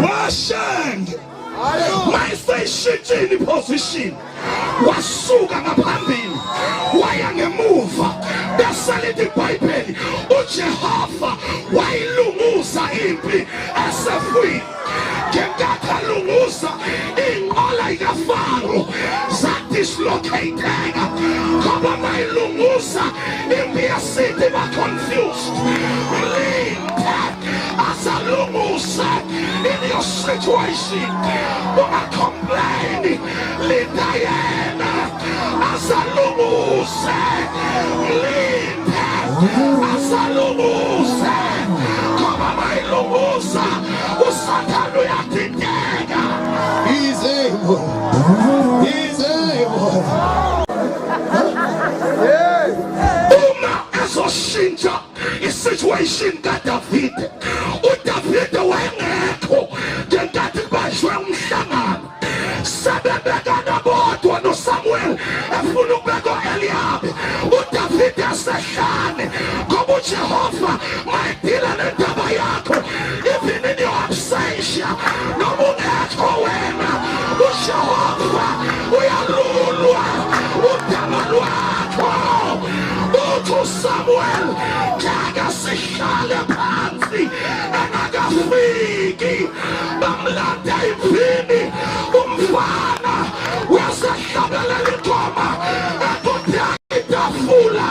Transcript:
washenge mayiseyishintshile iposition wasuka ngaphambili waya ngemuva besalithi iBhayibheli uJehova wayilunguza impi esefwini ngenkathi alunguza inqola kaFaro zadislocateka ngoba mayilunguza impi yasithi ba-confused linda asalunguza in your situation ungacomplain linda yena asalunguze linda asalunguze ngoba mayilunguza uSathane uyadideka. He's able. He's able. Uma ezoshintsha isituation kaDavide, uDavide wayengekho ngenkathi kubanjwe umhlangano sebebekana bodwa noSamuel efuna ukubeka uEliyabi uDavide asehlane ngoba uJehova mayidila nendaba yakho even in your absentia noma ungekho wena uJehova uyalulwa udaba lwakho uthi uSamuel jaka sihlale phansi engakafiki bamlanda imphini umfana wasehlabelela ingoma ekudala itafula